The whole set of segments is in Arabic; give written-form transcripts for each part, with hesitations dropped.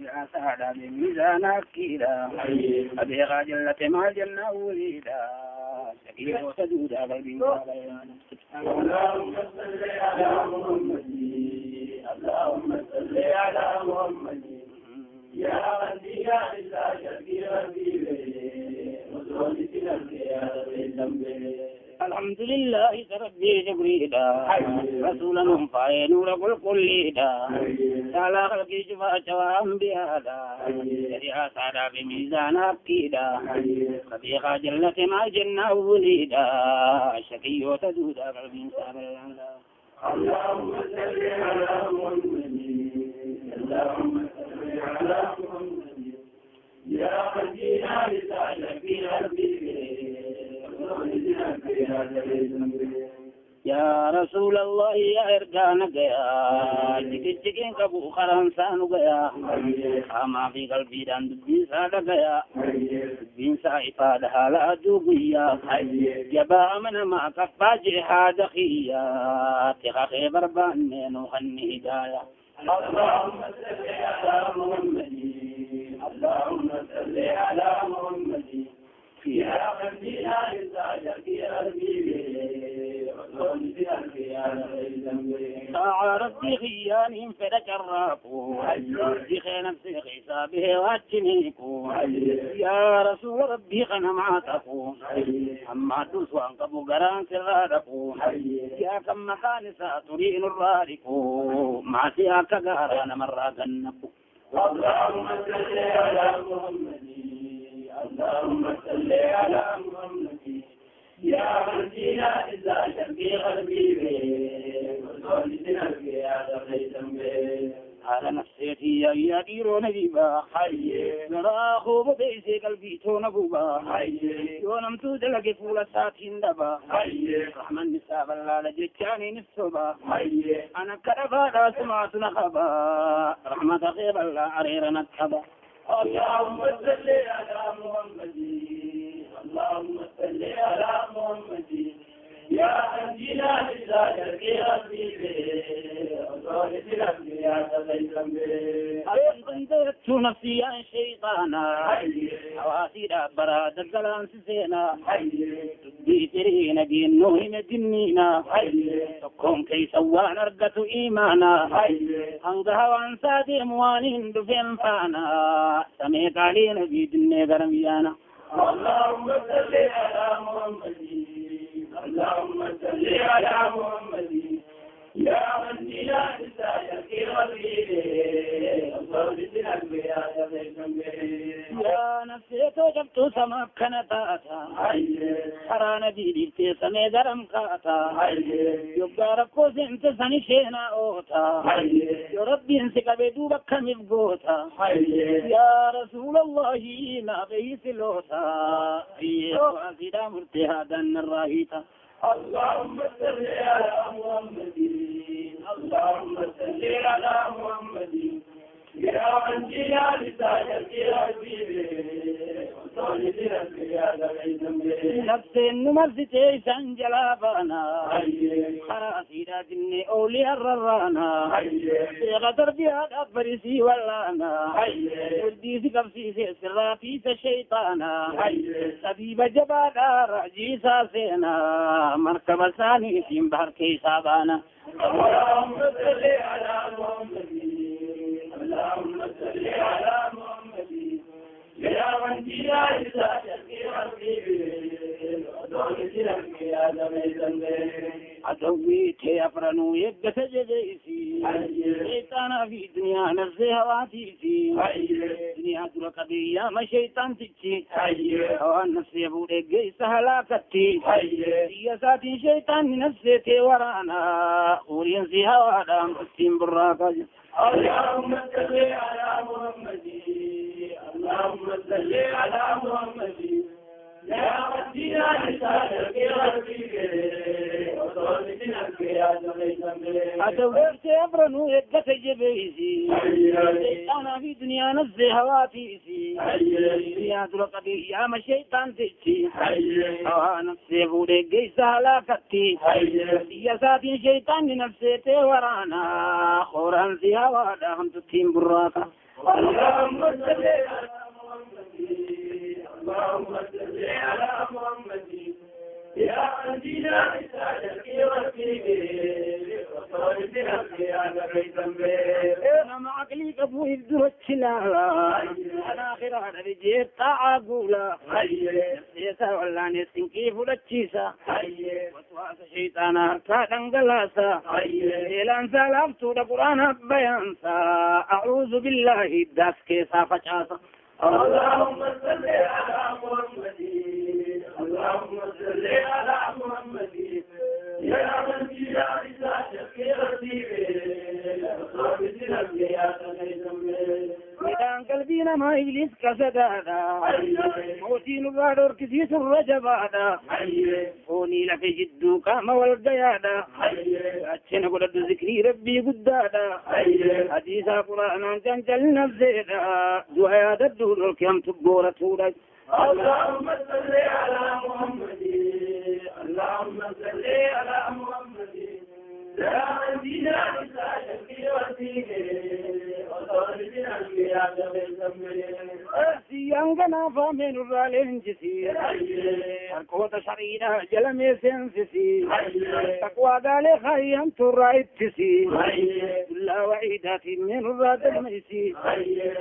يا سعد بميزان أكيدا أبيغا جلة ما جنة وليدا سكير وسدود قلبي اللهم صل على محمد اللهم صل على محمد يا غني يا إله شفيع ربي وزوجتنا يا ذنب الحمد لله ربي جبريلا رسولا فاي نور كل دا تعالى خلق شفاعة وأنبياء شريعة سعادة بميزان أكيدا صديقة جلة مع جنة وليدا شكي وتدود قلبي سابلا اللهم صل على محمد اللهم صل على محمد يا خدينا لسعد في ربي يا رسول الله يا إرجانا يا جيكين كبو خرانسان يا أما في قلبي دان دبين سادة يا دبين سائفة دهالا دوبيا يبا من ما كفا جهاد خيا تخاخي بربان منو خني هدايا اللهم صل على محمد اللهم صل على محمد يا خدينا لسعد في ربي ربي خيانهم فلك الراكو خي نفسي خيسابه واتنيكو يا رسول ربي خنا معاتكو أما تسوان كبو قران سرادكو يا كم مكان ساترين الراركو مع سياك قاران مراغنكو اللهم صل على محمد اللهم صل على محمد يا خدينا إذا شفي قلبي وزوجتنا يا ذنب على نفسيتي يا ديرو نجيبا نرى خوب بيسي قلبي تونا بوبا يونم تودلق فول ساتين دبا رحمن نساب الله لجتاني نسوبا أنا كرفا لا سمعت نخبا رحمة غيب الله عرير نتخبا اللهم صل على محمد اللهم صل على محمد يا أنجينا لله يا أنت نفسي يا شيطانا حواسي دابرا دقلان سينا بيترين دين نوهم دنينا تقوم كي سوان أرقة إيمانا أنقها وانسا دي موانين دفين فانا سميك علينا بيدني غرميانا اللهم صل على محمد اللهم صل على محمد يا من لا تسايا يا نفسي توجبت سما كنتاتا حرانا ديدي سمي درم كاتا يبقى ركو سنت سني شينا اوتا يا ربي انسك بدوبك مفقوتا يا رسول الله ما بيس لوتا ايها سيدا مرتهادا الراهيتا اللهم صل على محمد اللهم صل على محمد يا من جينا لساجد نفسي نمرتي سنجلا بانا خراسي داتني أولي الرانا غدر بها أكبرسي ولانا وديسي كفسي سرافي الشيطانا سبيب جبالا رعجي ساسينا مركب ثاني في بحر كيسابانا اللهم صل على محمد اللهم صل على محمد يا من جينا لساجد أدوي تي أفرنو يبقى سجديسي شيطانا في دنيا نفسي هواتيسي دنيا درك بيا ما شيطان تجي هوان نفسي أبو دقي سهلاكتي سياساتي شيطان نفسي تي ورانا ورينسي هوادام تسيم براكا اللهم صل على محمد اللهم صل على محمد يا مدينة لسانك يا ربي وصلتنا يا أدورت أبرنو يدك جبيسي أنا في دنيا نزه هواتيسي يا درقدي يا ما شيطان تجي نفسي بودي جيسا هلاكتي يا ساتي شيطان نفسي تيورانا خوران في هوادا هم تتين براكا اللهم صل على محمد اللهم صل على محمد يا أنجينا رسالك وسيلي وصولتنا في هذا الريتم أنا معك لي قبو يدرس شلالا أنا خيران رجيت تعاقولا نفسيسا ولا نسين كيف لتشيسا وسواس الشيطان أركاد انقلاسا إلان سلامتو لقرآن بيانسا أعوذ بالله داس كيسا فجاسا اللهم صل على محمد اللهم صل على محمد يا من جاء رسالك وسيلي وصولتنا في هذا الريتم إذا قلبينا ما إبليس كسدادا موتين الرادور كثيس الرجبادا فوني لفي جدو كام والقيادا أتشنا قلت ذكري ربي قدادا حديثا قرآن جنجل نفسيدا دعاء الدور الكيام تبورة سودا اللهم صل على محمد اللهم صل على محمد يا من دينا رسالك وسيلي وصولتنا في هذا الريتم سيانغنا فامن الرالين جسير الكوت شرينا جلمي سنسسي تقوى دالي خيام ترايت تسي لا وعيدات من الراد الميسي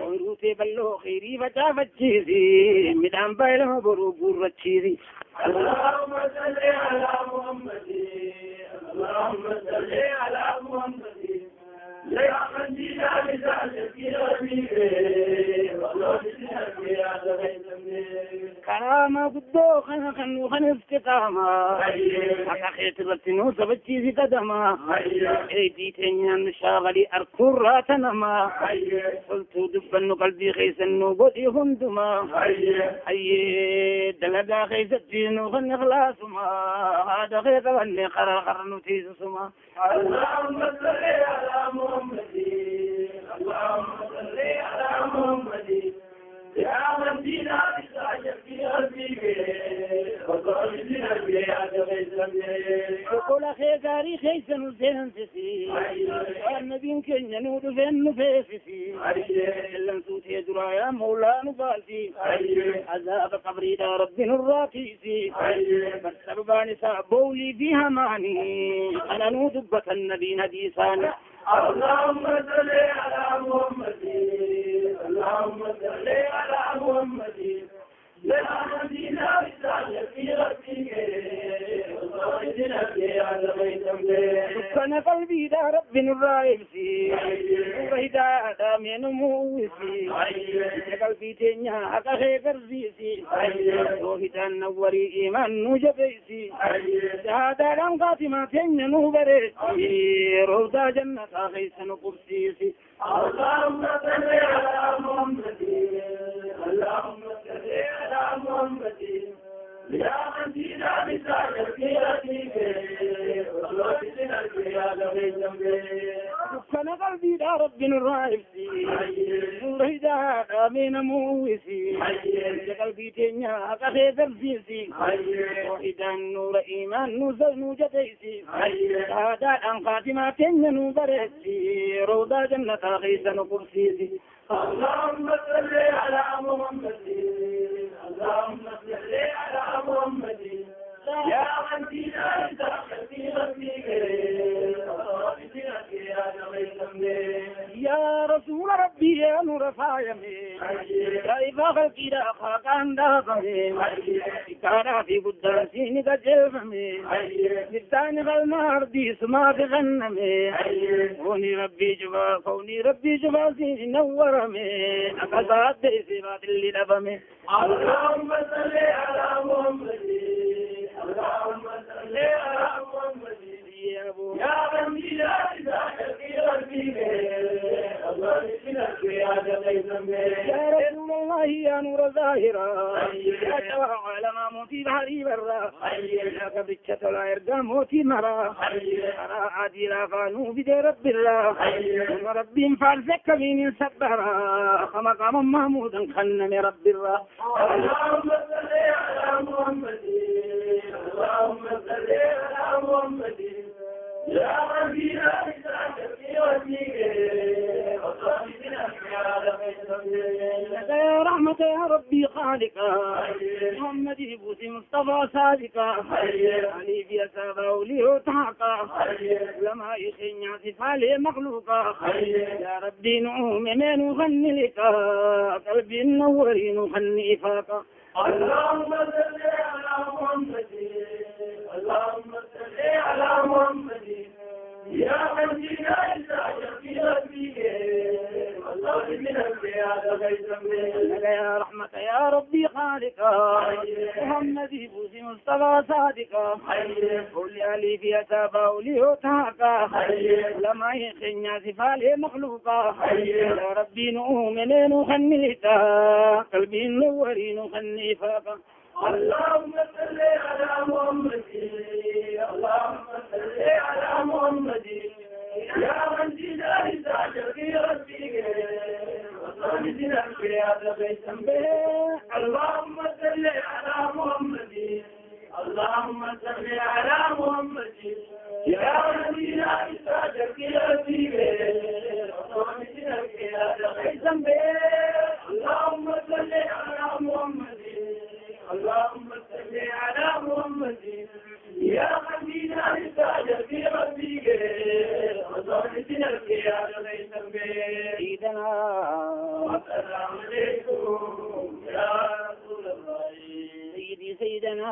وروتي بلو خيري فتافتشيسي مدام بايلو برو برتشيسي اللهم صل على محمد اللهم صل على محمد يا من جينا رسالك وسيلي وصولتنا في هذا الريتم كرامة قدو خنو خن استقامة حقا خيط رتنو سبتشيسي قدما ايدي تنيان شاغلي أركور راتنما قلتو دبنو قلبي خيسنو قدي هندما أي دلقا خيستينو خن خلاصما هذا خيط غني قرنو تيسسما اللهم صل على محمد اللهم صل على محمد يا من دينا رسالك وسيلي وصولتنا في هذا الريتم وقول أخي غاري خيسن سنسسي والنبي كن ينود فين نفيسسي لن سوتي درايا مولا نفاسي عذاب قبري دا رب الراكيسي فالسببان سابولي فيها ماني أنا نودبة النبي نديساني اللهم صل على محمد اللهم صل على محمد يا من دينا رسالك وسيلي وصولتنا في هذا الريتم سبحان قلبي دا رب الرايسي وهدايا دا من موسي قلبي تنيا حقا خيكر زيسي وهدان نوري إيمان نجبيسي شهادة لن قاتمة تنيا نوبريسي روضا جنة خيسن قبسيسي اللهم صل على محمد اللهم صل على محمد يا من دينا رسالك وسيلي وصولتنا في هذا الريتم سبحان قلبي دا رب الرايسي وهدايا من موسي قلبي تنيا حقا خيكر زيسي وهدان نور إيمان نجبيسي شهادة لن قاتمة تنيا نوبريسي روضا جنة خيسن قبسيسي اللهم صل على محمد اللهم صل على محمد يا من دينا رسالك وسيلي وصولتنا في هذا الريتم يا رسول ربي يا نور فايمي كيف خلقي دا خاقان دافمي كانا في قدر سيني كجلفمي نفتاني غالمار دي سما في غنمي كوني ربي جبا سيني نورمي نقصات دي سبات اللي دفمي اللهم صل على محمد اللهم صل على محمد يا من دينا رسالك وسيلي وصولتنا في هذا الريتم يا رسول الله يا نور ظاهرا يا شوى على موتي بحري برا يا كبتشة لا يرقى موتي مرا أرى عديلا فانو بدي رب الله ربي فارزك من سبرا خمقام محمودا خنم رب الله اللهم صل على محمد اللهم صل على محمد يا ربي لا إله لك يا رحمة يا ربي خالقا محمد بوسي مصطفى صادقا علي في أسابه ليه تحقا لما يخيني صفالي مخلوقا يا ربي نعوم من نغني لك قلبي النوري نغني فاقا اللهم صل على محمد اللهم صل على محمد يا من جئنا إسرائيل في ربك والله من الزيادة غير لك يا رحمة يا ربي خالقا محمد بوسي مصطفى صادقا قل علي في أتابه ليه تحقا لما يخيني صفالي مخلوقا يا ربي نعوم من نغني لك قلبي النوري نغني فاقا اللهم صل على محمد اللهم صل على محمد يا من جئنا إسرائيل في ربك والله من الزيادة غير اللهم صل على محمد اللهم صل على محمد يا من جئنا إسرائيل في ربك والله من الزيادة غير اللهم صل على محمد اللهم صل على محمد يا حبيبنا إسرائيل في ربك وصلتنا القيادة ليس سيدنا والسلام عليكم يا رسول الله سيدي سيدنا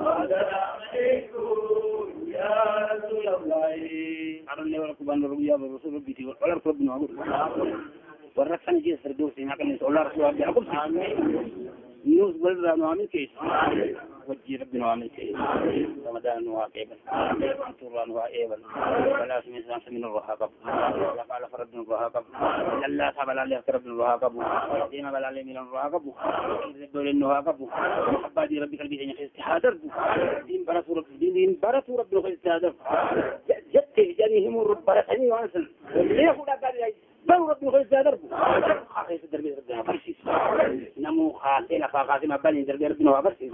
والسلام عليكم يا رسول الله أرني ولكم أن ربي بالرسول ربي ولا رب نعبد ورثني جيس فردوسي ما كان يسأل الله رسول الله يعقوب يوز بلد نعمل كيس وجي ربنا نعمل كيس رمضان نواقبا انطر نواقبا ولا سمين الرهاقب ولا قال فرد الرهاقب لا صعب على رب الرهاقب ديما بلا من الرهاقب دول النواقب حبادي ربك البيت ان استحاضر دين برسول دين برسول ربنا استحاضر جت جانهم رب بركني وانسن ليه خدا قال بل ربنا استحاضر خاص دربي ربنا فرسيس نمو خاص الى خاص ما بني دربي ربنا فرسيس